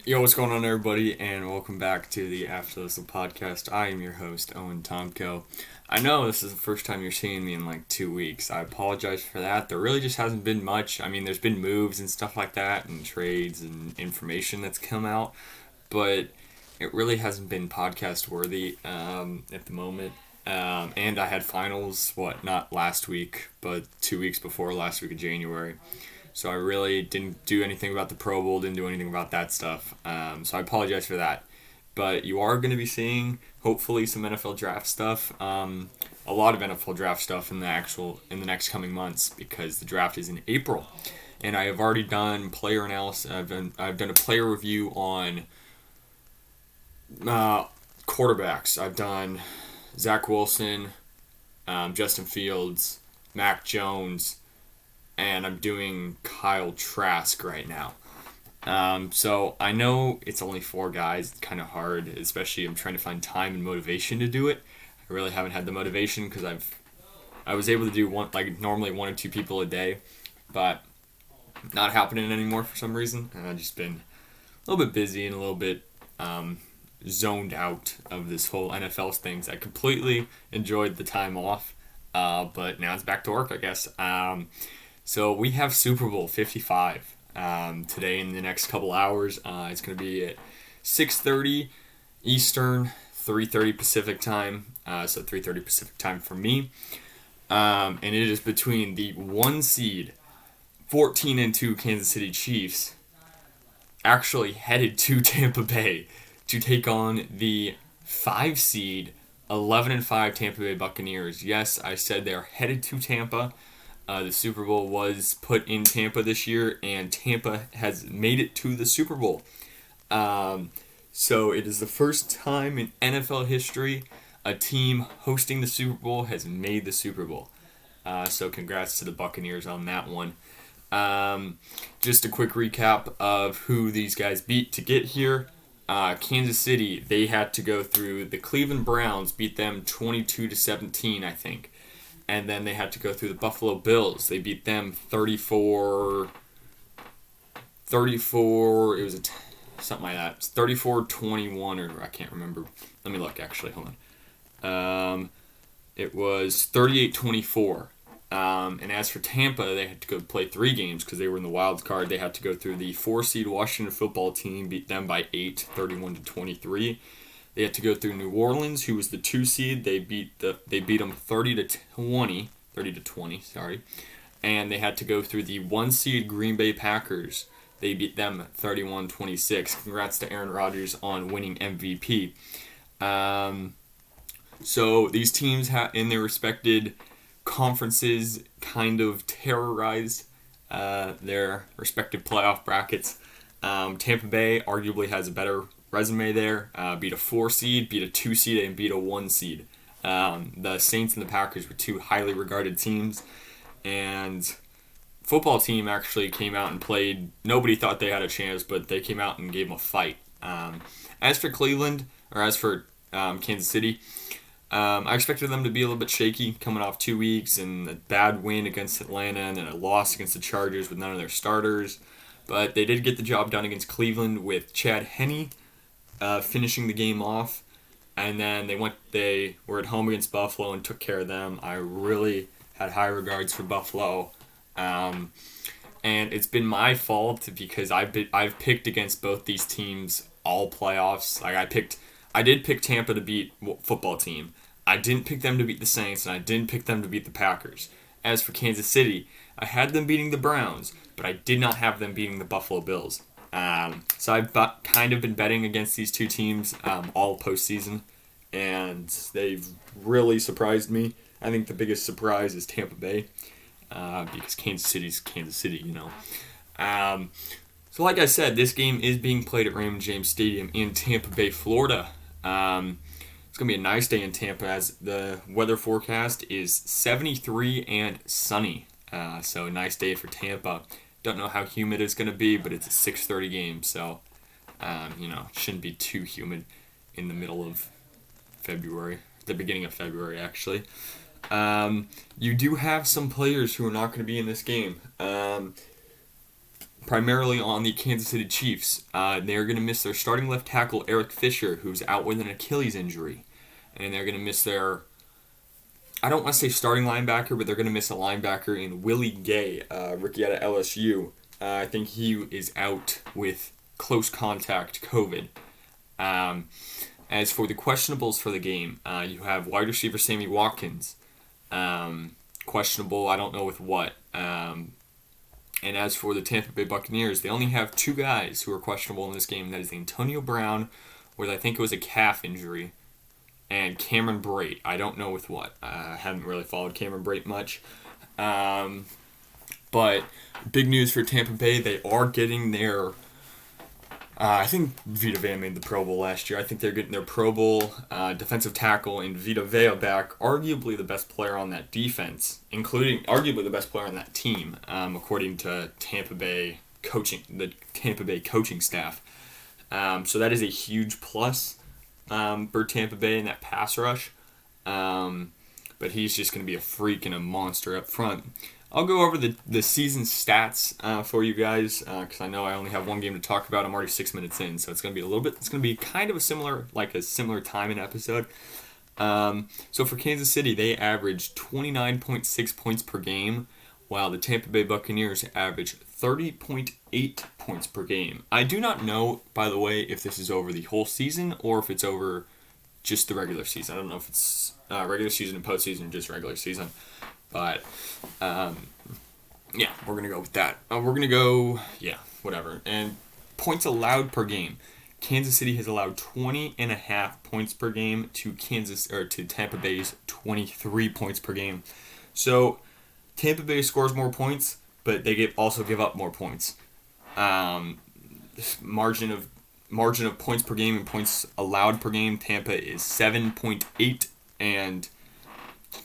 Yo, what's going on, everybody, and welcome back to the After This podcast. I am your host, Owen Tomko. I know this is the first time you're seeing me in like 2 weeks. I apologize for that. There really just hasn't been much. I mean, there's been moves and stuff like that, and trades and information that's come out, but it really hasn't been podcast worthy at the moment. And I had finals, not last week, but 2 weeks before last week of January. So I really didn't do anything about the Pro Bowl, didn't do anything about that stuff. So I apologize for that. But you are going to be seeing, hopefully, some NFL draft stuff. A lot of NFL draft stuff in the next coming months because the draft is in April. And I have already done player analysis. I've done a player review on quarterbacks. I've done Zach Wilson, Justin Fields, Mac Jones, and I'm doing Kyle Trask right now. So I know it's only 4 guys. It's kind of hard, especially I'm trying to find time and motivation to do it. I really haven't had the motivation because I was able to do normally 1 or 2 people a day, but not happening anymore for some reason. And I've just been a little bit busy and a little bit zoned out of this whole NFL things. I completely enjoyed the time off, but now it's back to work, I guess. So we have Super Bowl 55 today in the next couple hours. It's going to be at 6:30 Eastern, 3:30 Pacific time. So 3:30 Pacific time for me. And it is between the 1 seed, 14-2 Kansas City Chiefs, actually headed to Tampa Bay to take on the 5 seed, 11-5 Tampa Bay Buccaneers. Yes, I said they're headed to Tampa. The Super Bowl was put in Tampa this year, and Tampa has made it to the Super Bowl. So it is the first time in NFL history a team hosting the Super Bowl has made the Super Bowl. So congrats to the Buccaneers on that one. Just a quick recap of who these guys beat to get here. Kansas City, they had to go through the Cleveland Browns, beat them 22-17, I think. And then they had to go through the Buffalo Bills. They beat them 34, it was something like that. 34-21, or I can't remember. Let me look, actually, hold on. It was 38-24. And as for Tampa, they had to go play 3 games because they were in the wild card. They had to go through the 4-seed Washington football team, beat them by 8, 31-23. They had to go through New Orleans, who was the 2 seed. They beat them 30-20, sorry. And they had to go through the 1 seed Green Bay Packers. They beat them 31-26. Congrats to Aaron Rodgers on winning MVP. So these teams in their respected conferences kind of terrorized their respective playoff brackets. Tampa Bay arguably has a better resume there. Beat a 4 seed, beat a 2 seed, and beat a 1 seed. The Saints and the Packers were 2 highly regarded teams, and football team actually came out and played. Nobody thought they had a chance, but they came out and gave them a fight. As for Kansas City, I expected them to be a little bit shaky coming off 2 weeks and a bad win against Atlanta and then a loss against the Chargers with none of their starters. But they did get the job done against Cleveland with Chad Henne finishing the game off. And then they were at home against Buffalo and took care of them. I really had high regards for Buffalo. And it's been my fault because I've picked against both these teams all playoffs. I did pick Tampa to beat football team. I didn't pick them to beat the Saints, and I didn't pick them to beat the Packers. As for Kansas City, I had them beating the Browns, but I did not have them beating the Buffalo Bills. So I've kind of been betting against these 2 teams all postseason, and they've really surprised me. I think the biggest surprise is Tampa Bay, because Kansas City's Kansas City, you know. So like I said, this game is being played at Raymond James Stadium in Tampa Bay, Florida. It's going to be a nice day in Tampa as the weather forecast is 73 and sunny. So a nice day for Tampa. Don't know how humid it's going to be, but it's a 6:30 game, so shouldn't be too humid in the middle of February, the beginning of February actually. You do have some players who are not going to be in this game. primarily on the Kansas City Chiefs. They're going to miss their starting left tackle, Eric Fisher, who's out with an Achilles injury. And they're going to miss their, I don't want to say starting linebacker, but they're going to miss a linebacker in Willie Gay, rookie out of LSU. I think he is out with close contact COVID. As for the questionables for the game, you have wide receiver Sammy Watkins. Questionable, I don't know with what. And as for the Tampa Bay Buccaneers, they only have two guys who are questionable in this game. That is Antonio Brown, with I think it was a calf injury, and Cameron Brate. I don't know with what. I haven't really followed Cameron Brate much. But big news for Tampa Bay, they are getting their... I think Vita Vea made the Pro Bowl last year. I think they're getting their Pro Bowl defensive tackle in Vita Vea back, arguably the best player on that defense, including arguably the best player on that team, according to Tampa Bay the Tampa Bay coaching staff. So that is a huge plus for Tampa Bay in that pass rush. But he's just going to be a freak and a monster up front. I'll go over the season stats for you guys because I know I only have one game to talk about. I'm already 6 minutes in, so it's going to be it's going to be kind of a similar time in episode. So for Kansas City, they averaged 29.6 points per game, while the Tampa Bay Buccaneers averaged 30.8 points per game. I do not know, by the way, if this is over the whole season or if it's over just the regular season. I don't know if it's regular season and postseason or just regular season. But, yeah, we're going to go with that. We're going to go, whatever. And points allowed per game. Kansas City has allowed 20.5 points per game to Tampa Bay's 23 points per game. So, Tampa Bay scores more points, but they also give up more points. Margin of points per game and points allowed per game, Tampa is 7.8, and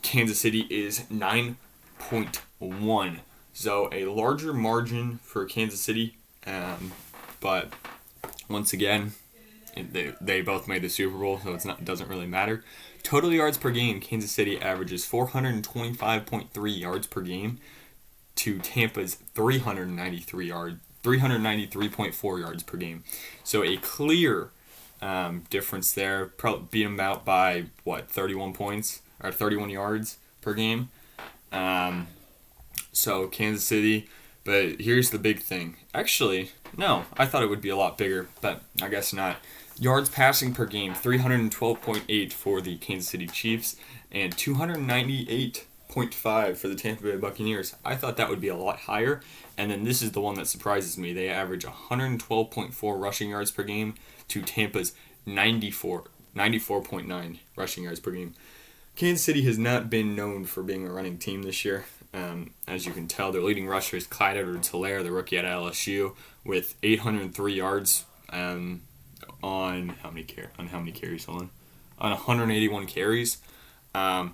Kansas City is 9.1. So a larger margin for Kansas City, but once again, they both made the Super Bowl, so it doesn't really matter. Total yards per game, Kansas City averages 425.3 yards per game to Tampa's 393.4 yards per game. So a clear difference there. Probably beat them out by 31 points or 31 yards per game. So Kansas City, but here's the big thing. Actually, no, I thought it would be a lot bigger, but I guess not. Yards passing per game, 312.8 for the Kansas City Chiefs and 298.5 for the Tampa Bay Buccaneers. I thought that would be a lot higher, and then this is the one that surprises me. They average 112.4 rushing yards per game to Tampa's 94.9 rushing yards per game. Kansas City has not been known for being a running team this year. As you can tell, their leading rusher is Clyde Edwards-Helaire, the rookie at LSU, with 803 yards on how many carries? On 181 carries. So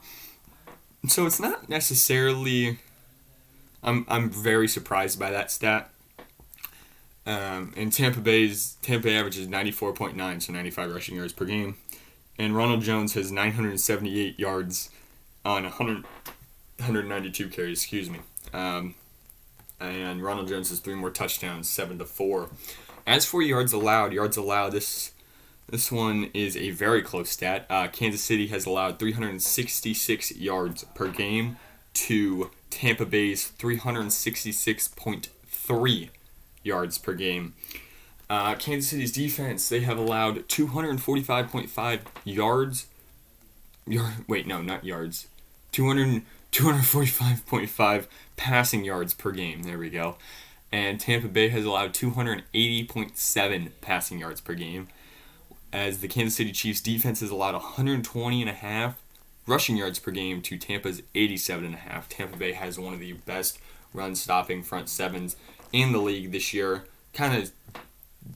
it's not necessarily. I'm very surprised by that stat. And Tampa Bay averages 94.9, so 95 rushing yards per game. And Ronald Jones has 978 yards on 192 carries, and Ronald Jones has 3 more touchdowns, 7-4. As for yards allowed, this one is a very close stat. Kansas City has allowed 366 yards per game to Tampa Bay's 366.3 yards per game. Kansas City's defense, they have allowed 245.5 yards. Not yards. 245.5 passing yards per game. There we go. And Tampa Bay has allowed 280.7 passing yards per game. As the Kansas City Chiefs defense has allowed 120.5 rushing yards per game to Tampa's 87.5. Tampa Bay has one of the best run-stopping front sevens in the league this year. Kind of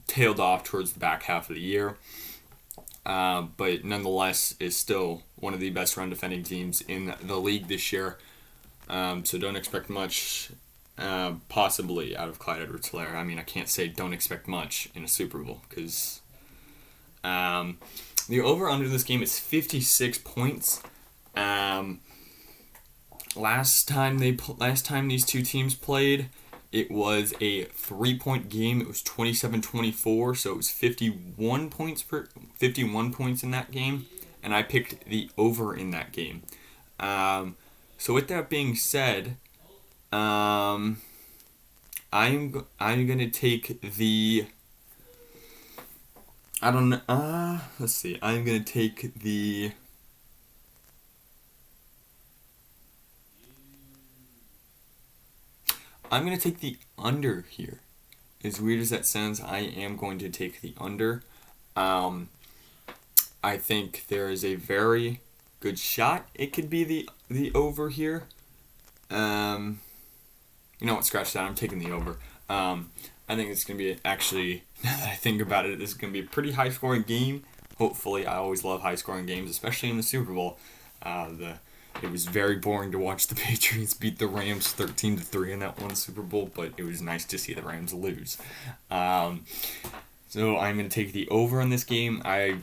tailed off towards the back half of the year. But nonetheless is still one of the best run-defending teams in the league this year. So don't expect much, possibly, out of Clyde Edwards-Helaire. I mean, I can't say don't expect much in a Super Bowl, because the over-under this game is 56 points. Last time these two teams played, It was a 3-point game. It was 27-24, so it was 51 points in that game, and I picked the over in that game. So with that being said, I'm gonna take the. I don't know. Let's see. I'm gonna take the. I'm going to take the under here. As weird as that sounds, I am going to take the under. I think there is a very good shot it could be the over here. You know what? Scratch that. I'm taking the over. I think it's going to be actually, now that I think about it, this is going to be a pretty high-scoring game. Hopefully, I always love high-scoring games, especially in the Super Bowl. It was very boring to watch the Patriots beat the Rams 13-3 in that one Super Bowl, but it was nice to see the Rams lose. So I'm going to take the over in this game. I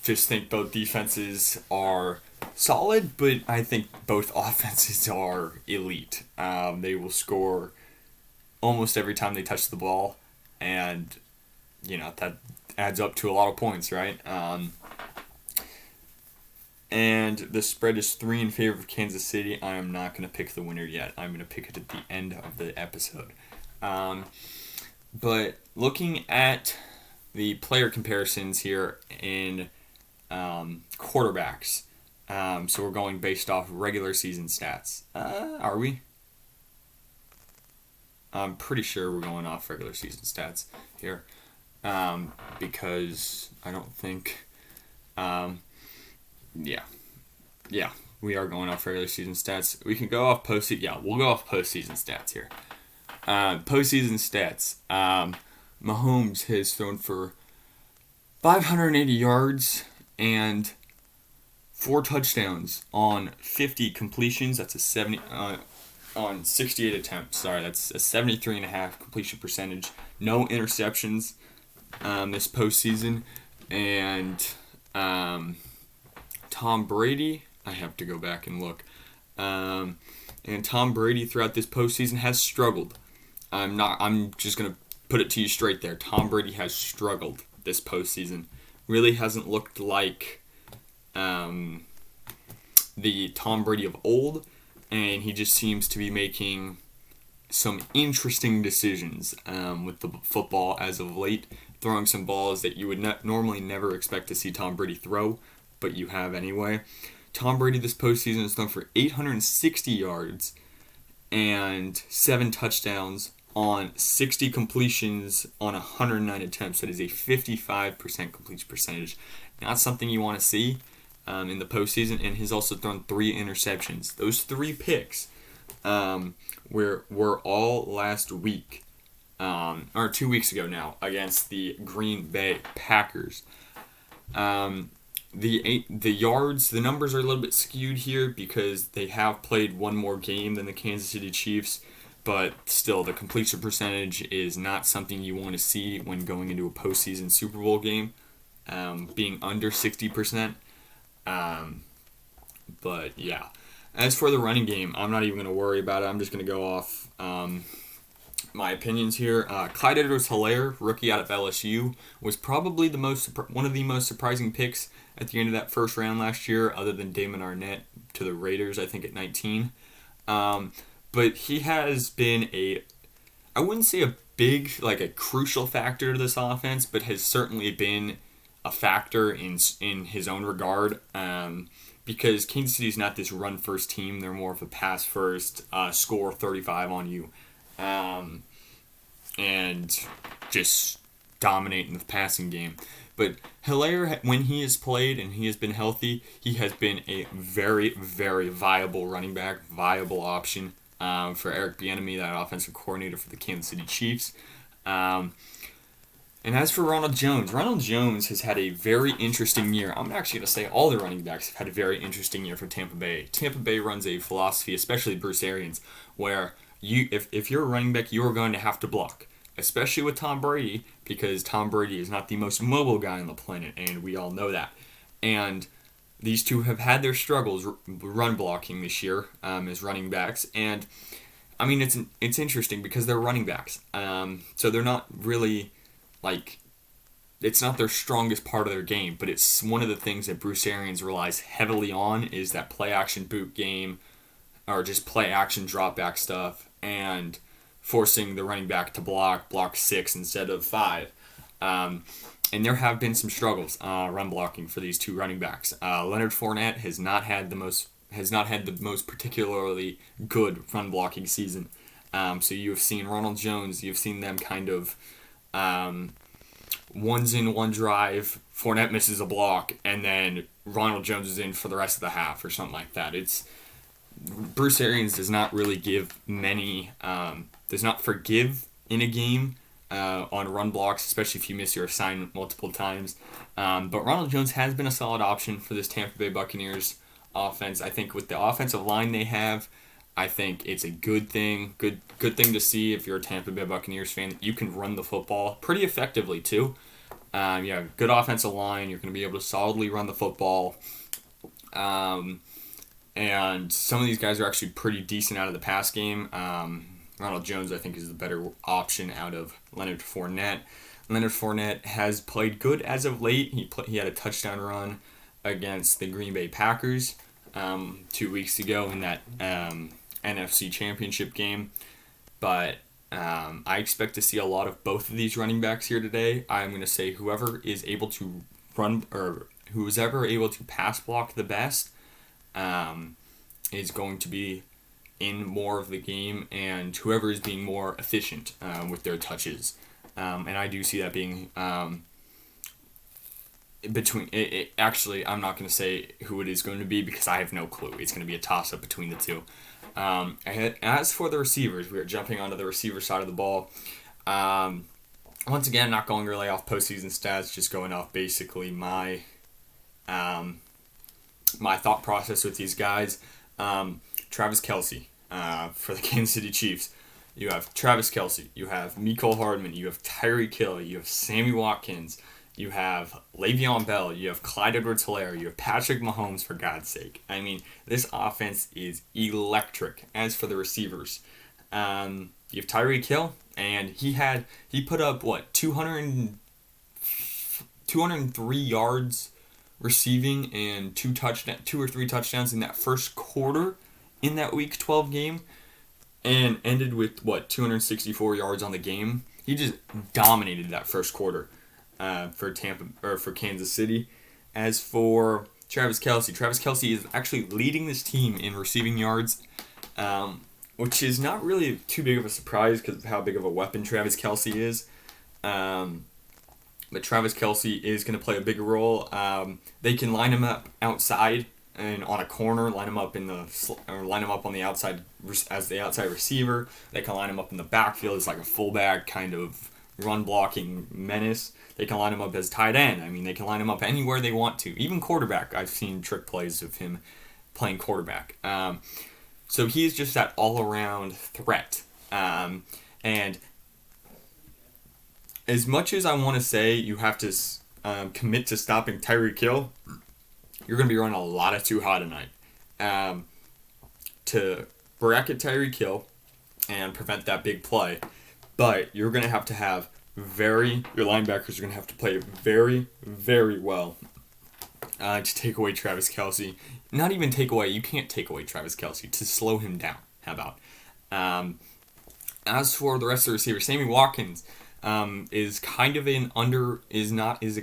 just think both defenses are solid, but I think both offenses are elite. They will score almost every time they touch the ball, and that adds up to a lot of points, right? And the spread is 3 in favor of Kansas City. I am not going to pick the winner yet. I'm going to pick it at the end of the episode. But looking at the player comparisons here in quarterbacks, so we're going based off regular season stats. Are we? I'm pretty sure we're going off regular season stats here, because I don't think... Yeah, we are going off regular season stats. We can go off postseason. Yeah, we'll go off postseason stats here. Postseason stats. Mahomes has thrown for 580 yards and 4 touchdowns on 50 completions. That's a 70 on 68 attempts. Sorry, that's a 73.5 completion percentage. No interceptions this postseason, and Tom Brady, I have to go back and look. And Tom Brady throughout this postseason has struggled. I'm just going to put it to you straight there. Tom Brady has struggled this postseason. Really hasn't looked like the Tom Brady of old, and he just seems to be making some interesting decisions with the football as of late, throwing some balls that you would normally never expect to see Tom Brady throw, but you have anyway. Tom Brady this postseason has thrown for 860 yards and 7 touchdowns on 60 completions on 109 attempts. That is a 55% completion percentage. Not something you want to see in the postseason, and he's also thrown 3 interceptions. Those 3 picks were all last week, or 2 weeks ago now, against the Green Bay Packers. The yards, the numbers are a little bit skewed here because they have played one more game than the Kansas City Chiefs, but still the completion percentage is not something you want to see when going into a postseason Super Bowl game, being under 60%. But yeah, as for the running game, I'm not even going to worry about it. I'm just going to go off my opinions here. Clyde Edwards-Helaire, rookie out of LSU, was probably one of the most surprising picks at the end of that first round last year, other than Damon Arnett to the Raiders, I think, at 19. But he has been I wouldn't say a big, like a crucial factor to this offense, but has certainly been a factor in his own regard. Because Kansas City is not this run-first team. They're more of a pass-first, score 35 on you, and just dominate in the passing game. But Helaire, when he has played and he has been healthy, he has been a very, very viable running back, viable option for Eric Bieniemy, that offensive coordinator for the Kansas City Chiefs. And as for Ronald Jones has had a very interesting year. I'm actually going to say all the running backs have had a very interesting year for Tampa Bay. Tampa Bay runs a philosophy, especially Bruce Arians, where if you're a running back, you are going to have to block. Especially with Tom Brady, because Tom Brady is not the most mobile guy on the planet, and we all know that. And these two have had their struggles run blocking this year as running backs, and I mean, it's interesting because they're running backs. So they're not really like it's not their strongest part of their game, but it's one of the things that Bruce Arians relies heavily on is that play action boot game or just play action drop back stuff and forcing the running back to block 6 instead of 5. And there have been some struggles run blocking for these two running backs. Leonard Fournette has not had the most particularly good run blocking season. So you have seen Ronald Jones, you've seen them kind of one's in one drive, Fournette misses a block, and then Ronald Jones is in for the rest of the half or something like that. It's Bruce Arians does not really give many, does not forgive in a game on run blocks, especially if you miss your assignment multiple times. But Ronald Jones has been a solid option for this Tampa Bay Buccaneers offense. I think with the offensive line they have, I think it's a good thing. Good thing to see if you're a Tampa Bay Buccaneers fan. You can run the football pretty effectively too. Good offensive line. You're going to be able to solidly run the football. And some of these guys are actually pretty decent out of the pass game. Ronald Jones, I think, is the better option out of Leonard Fournette. Leonard Fournette has played good as of late. He had a touchdown run against the Green Bay Packers 2 weeks ago in that NFC Championship game. But I expect to see a lot of both of these running backs here today. I'm going to say whoever is able to run or who's ever able to pass block the best is going to be in more of the game, and whoever is being more efficient with their touches. And I do see that being between it. Actually, I'm not going to say who it is going to be because I have no clue. It's going to be a toss-up between the two. As for the receivers, we are jumping onto the receiver side of the ball. Once again, not going really off postseason stats, just going off basically my thought process with these guys. Travis Kelce for the Kansas City Chiefs. You have Travis Kelce. You have Mecole Hardman. You have Tyreek Hill. You have Sammy Watkins. You have Le'Veon Bell. You have Clyde Edwards-Helaire. You have Patrick Mahomes, for God's sake. I mean, this offense is electric. As for the receivers, you have Tyreek Hill, and he put up, 203 yards receiving and 2 or 3 touchdowns in that first quarter in that Week 12 game, and ended with 264 yards on the game. He just dominated that first quarter for Kansas City. As for Travis Kelce is actually leading this team in receiving yards, which is not really too big of a surprise because of how big of a weapon Travis Kelce is. But Travis Kelce is going to play a bigger role. They can line him up outside and on a corner, line him up on the outside as the outside receiver. They can line him up in the backfield as like a fullback kind of run blocking menace. They can line him up as tight end. I mean, they can line him up anywhere they want to. Even quarterback. I've seen trick plays of him playing quarterback. So he's just that all-around threat. And as much as I want to say you have to commit to stopping Tyreek Hill, you're going to be running a lot of too high tonight to bracket Tyreek Hill and prevent that big play. But you're going to have your linebackers are going to have to play very, very well to take away Travis Kelce. Not even take away, you can't take away Travis Kelce, to slow him down. How about? As for the rest of the receivers, Sammy Watkins is kind of a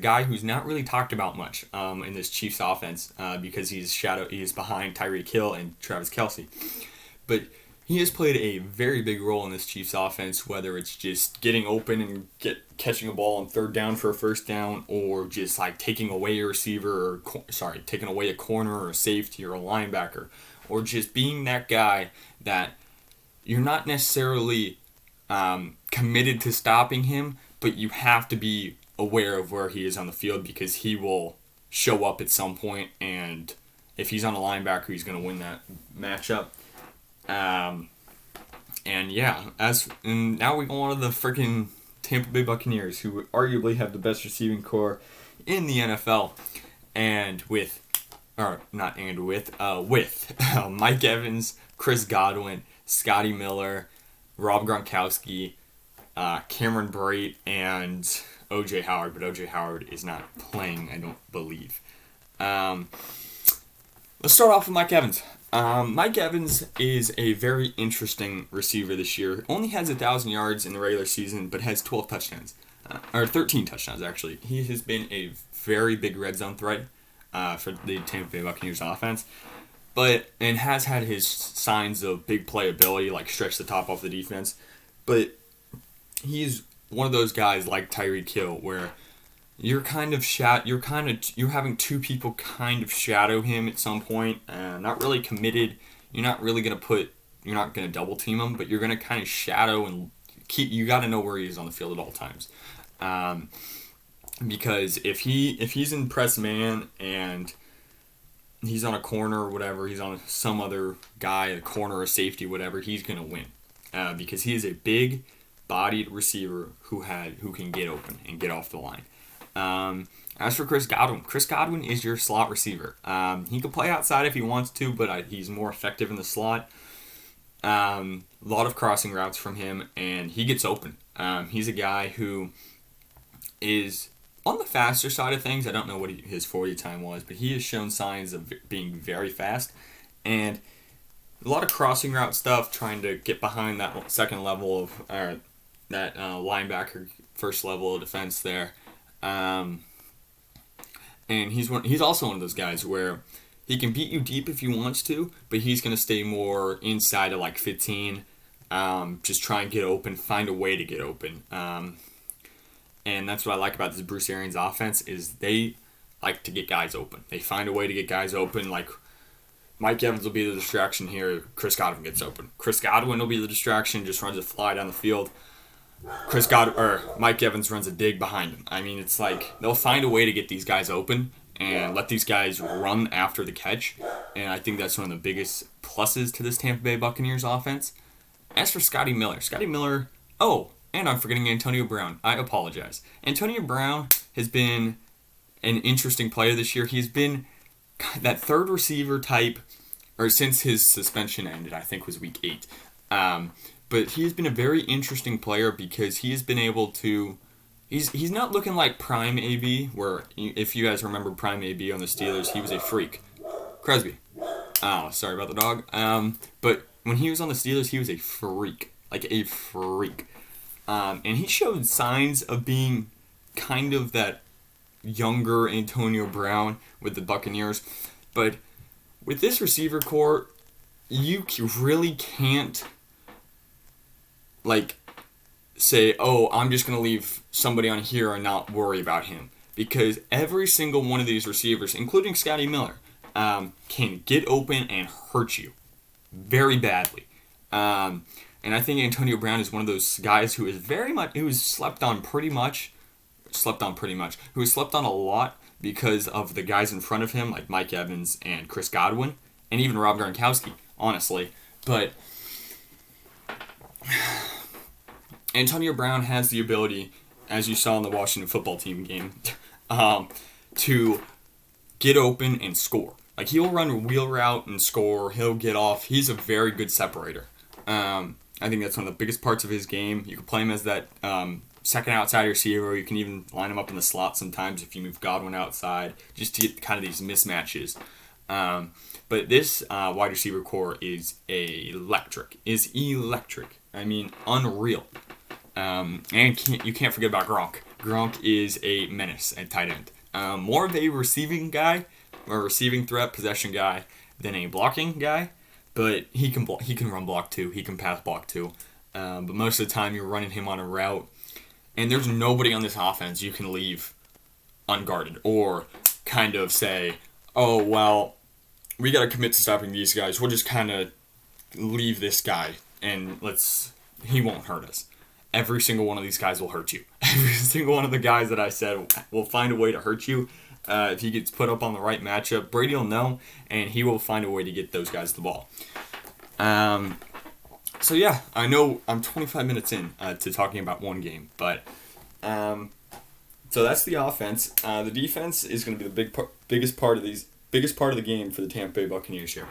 guy who's not really talked about much in this Chiefs offense because he's behind Tyreek Hill and Travis Kelce. But he has played a very big role in this Chiefs offense, whether it's just getting open and catching a ball on third down for a first down, or just like taking away a receiver, taking away a corner or a safety or a linebacker, or just being that guy that you're not necessarily committed to stopping him, but you have to be aware of where he is on the field because he will show up at some point, and if he's on a linebacker, he's going to win that matchup. And now we go on to the freaking Tampa Bay Buccaneers, who arguably have the best receiving core in the NFL, with Mike Evans, Chris Godwin, Scotty Miller, Rob Gronkowski, Cameron Brate, and O.J. Howard, but O.J. Howard is not playing, I don't believe. Let's start off with Mike Evans. Mike Evans is a very interesting receiver this year. Only has 1,000 yards in the regular season, but has 12 touchdowns. Or 13 touchdowns, actually. He has been a very big red zone threat for the Tampa Bay Buccaneers offense. And has had his signs of big playability, like stretch the top off the defense. But he's one of those guys like Tyreek Hill, where you're having two people kind of shadow him at some point. Not really committed. You're not gonna double team him, but you're gonna kind of shadow and you got to know where he is on the field at all times. Because if he's in press man and he's on a corner or whatever, he's on some other guy, a corner or safety, whatever, he's gonna win. Because he is a big bodied receiver who can get open and get off the line. As for Chris Godwin is your slot receiver. He can play outside if he wants to, but he's more effective in the slot. A lot of crossing routes from him, and he gets open. He's a guy who is on the faster side of things. I don't know what his 40 time was, but he has shown signs of being very fast. And a lot of crossing route stuff, trying to get behind that second level of that linebacker first level of defense there. And he's also one of those guys where he can beat you deep if he wants to, but he's going to stay more inside of like 15, just try and get open, find a way to get open. And that's what I like about this Bruce Arians offense is they like to get guys open. They find a way to get guys open. Like Mike Evans will be the distraction here. Chris Godwin gets open. Chris Godwin will be the distraction, just runs a fly down the field. Mike Evans runs a dig behind him. I mean, it's like they'll find a way to get these guys open and let these guys run after the catch. And I think that's one of the biggest pluses to this Tampa Bay Buccaneers offense. As for Scotty Miller, and I'm forgetting Antonio Brown. I apologize. Antonio Brown has been an interesting player this year. He's been that third receiver type, or since his suspension ended, I think was week 8. But he's been a very interesting player because he has been able to. He's not looking like Prime AB, where if you guys remember Prime AB on the Steelers, he was a freak. Cresby. Oh, sorry about the dog. But when he was on the Steelers, he was a freak. Like a freak. And he showed signs of being kind of that younger Antonio Brown with the Buccaneers. But with this receiver core, you really can't say, I'm just going to leave somebody on here and not worry about him. Because every single one of these receivers, including Scotty Miller, can get open and hurt you very badly. And I think Antonio Brown is one of those guys who was slept on a lot because of the guys in front of him, like Mike Evans and Chris Godwin, and even Rob Gronkowski, honestly. But Antonio Brown has the ability, as you saw in the Washington football team game, to get open and score. Like, he'll run a wheel route and score. He'll get off. He's a very good separator. I think that's one of the biggest parts of his game. You can play him as that second outside receiver. You can even line him up in the slot sometimes if you move Godwin outside, just to get kind of these mismatches. But this wide receiver core is electric. I mean, unreal. And you can't forget about Gronk. Gronk is a menace at tight end. More of a receiving guy, or a receiving threat, possession guy, than a blocking guy. But he can run block too. He can pass block too. But most of the time you're running him on a route. And there's nobody on this offense you can leave unguarded. Or kind of say, oh, well, we got to commit to stopping these guys. We'll just kind of leave this guy and he won't hurt us. Every single one of these guys will hurt you. Every single one of the guys that I said will find a way to hurt you. If he gets put up on the right matchup, Brady will know, and he will find a way to get those guys the ball. So yeah, I know I'm 25 minutes in to talking about one game, but so that's the offense. The defense is going to be the biggest part of the game for the Tampa Bay Buccaneers here.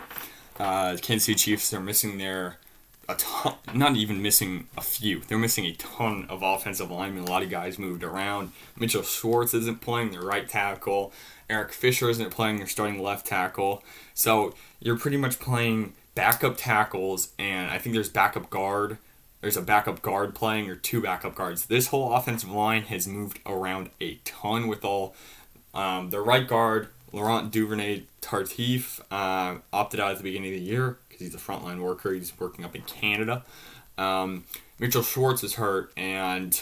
The Kansas City Chiefs are missing their a ton, not even missing a few. They're missing a ton of offensive linemen. A lot of guys moved around. Mitchell Schwartz isn't playing their right tackle. Eric Fisher isn't playing their starting left tackle. So you're pretty much playing backup tackles, and I think there's backup guard. There's a backup guard playing, or two backup guards. This whole offensive line has moved around a ton with all the right guard, Laurent Duvernay-Tardif, opted out at the beginning of the year because he's a frontline worker. He's working up in Canada. Mitchell Schwartz is hurt, and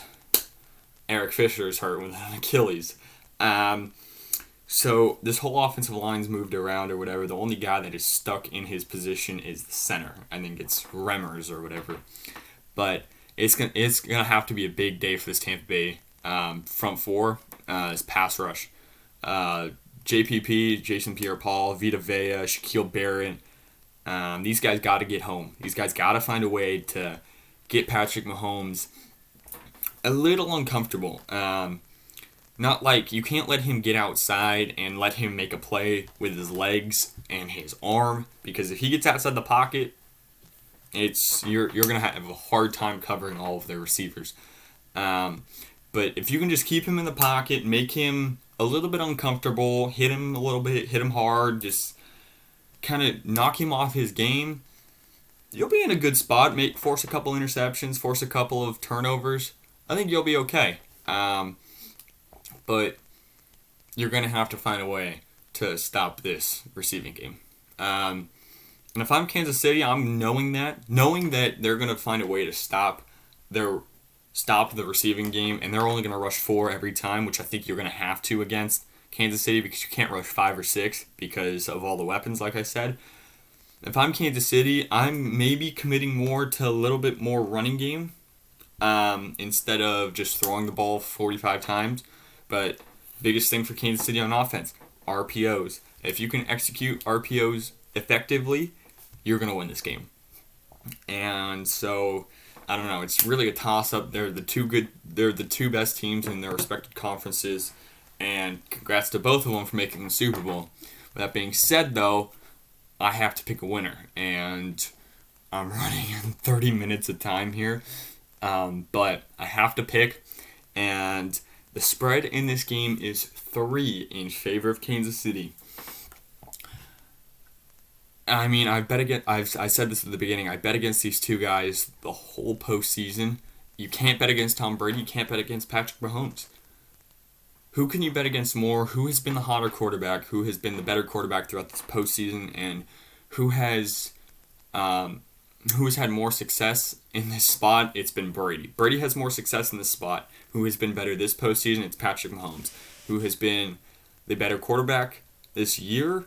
Eric Fisher is hurt with an Achilles. So this whole offensive line's moved around or whatever. The only guy that is stuck in his position is the center. I think it's Remmers or whatever. But it's gonna have to be a big day for this Tampa Bay front four. This pass rush. JPP, Jason Pierre-Paul, Vita Vea, Shaquille Barrett. These guys got to get home. These guys got to find a way to get Patrick Mahomes a little uncomfortable. Not like you can't let him get outside and let him make a play with his legs and his arm, because if he gets outside the pocket, you're gonna have a hard time covering all of their receivers. But if you can just keep him in the pocket, make him a little bit uncomfortable, hit him a little bit, hit him hard, just kind of knock him off his game, you'll be in a good spot. Force a couple interceptions, force a couple of turnovers. I think you'll be okay. But you're going to have to find a way to stop this receiving game. And if I'm Kansas City, I'm knowing that they're going to find a way to stop the receiving game, and they're only going to rush 4 every time, which I think you're going to have to against Kansas City because you can't rush 5 or 6 because of all the weapons, like I said. If I'm Kansas City, I'm maybe committing more to a little bit more running game instead of just throwing the ball 45 times. But biggest thing for Kansas City on offense, RPOs. If you can execute RPOs effectively, you're going to win this game. And so, I don't know, it's really a toss-up. They're the two best teams in their respective conferences, and congrats to both of them for making the Super Bowl. With that being said, though, I have to pick a winner, and I'm running in 30 minutes of time here, but I have to pick, and the spread in this game is 3 in favor of Kansas City. I mean, I said this at the beginning. I bet against these two guys the whole postseason. You can't bet against Tom Brady. You can't bet against Patrick Mahomes. Who can you bet against more? Who has been the hotter quarterback? Who has been the better quarterback throughout this postseason? And who has had more success in this spot? It's been Brady. Brady has more success in this spot. Who has been better this postseason? It's Patrick Mahomes. Who has been the better quarterback this year?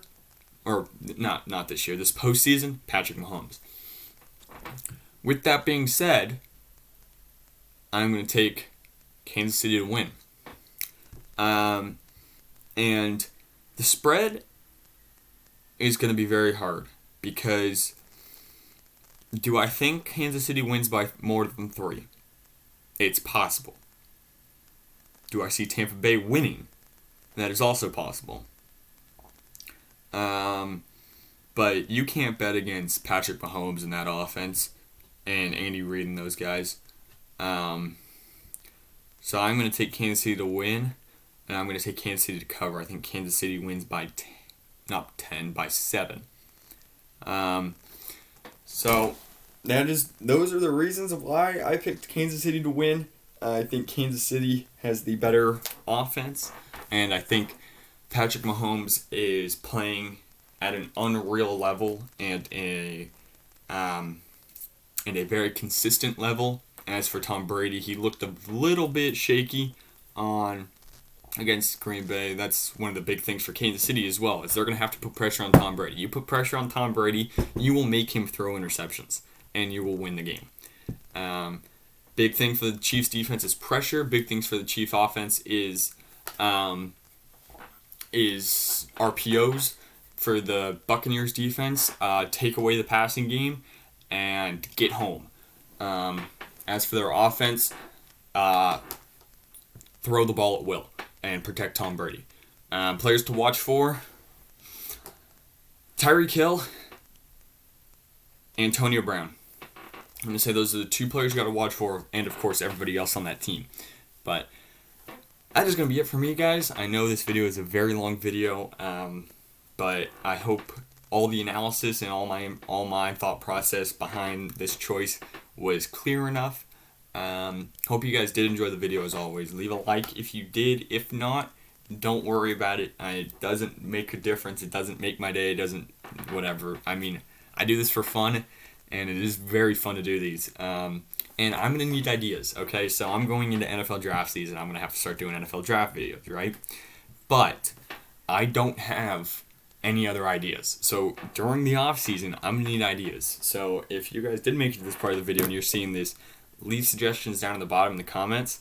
Or not this year, this postseason? Patrick Mahomes. With that being said, I'm going to take Kansas City to win. And the spread is going to be very hard because do I think Kansas City wins by more than 3? It's possible. Do I see Tampa Bay winning? That is also possible. But you can't bet against Patrick Mahomes in that offense and Andy Reid and those guys. So I'm going to take Kansas City to win, and I'm going to take Kansas City to cover. I think Kansas City wins by by 7. So those are the reasons of why I picked Kansas City to win. I think Kansas City has the better offense, and I think Patrick Mahomes is playing at an unreal level and a very consistent level. As for Tom Brady, he looked a little bit shaky against Green Bay. That's one of the big things for Kansas City as well, is they're going to have to put pressure on Tom Brady. You put pressure on Tom Brady, you will make him throw interceptions, and you will win the game. Big thing for the Chiefs defense is pressure. Big things for the Chiefs offense is RPOs. For the Buccaneers defense, take away the passing game and get home. As for their offense, throw the ball at will and protect Tom Brady. Players to watch for: Tyreek Hill, Antonio Brown. I'm going to say those are the 2 players you got to watch for, and of course everybody else on that team. But that is going to be it for me, guys. I know this video is a very long video, but I hope all the analysis and all my thought process behind this choice was clear enough. Hope you guys did enjoy the video as always. Leave a like if you did. If not, don't worry about it. It doesn't make a difference. It doesn't make my day. It doesn't whatever. I mean, I do this for fun, and it is very fun to do these. And I'm going to need ideas, okay? So I'm going into NFL draft season. I'm going to have to start doing NFL draft videos, right? But I don't have any other ideas. So during the off season, I'm going to need ideas. So if you guys did make it to this part of the video and you're seeing this, leave suggestions down in the bottom in the comments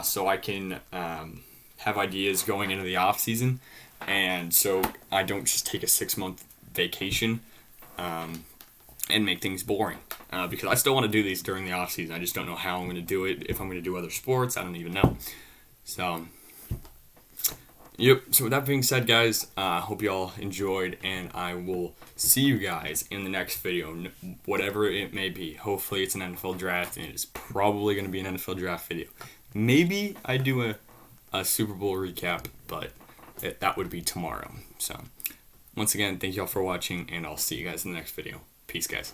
so I can have ideas going into the off season, and so I don't just take a 6-month vacation and make things boring, because I still want to do these during the off season. I just don't know how I'm going to do it. If I'm going to do other sports, I don't even know. So yep, so with that being said, guys, I hope you all enjoyed, and I will see you guys in the next video, whatever it may be. Hopefully it's an NFL draft, and it's probably going to be an NFL draft video. Maybe I do a Super Bowl recap, but that would be tomorrow. So once again, thank you all for watching, and I'll see you guys in the next video. Peace, guys.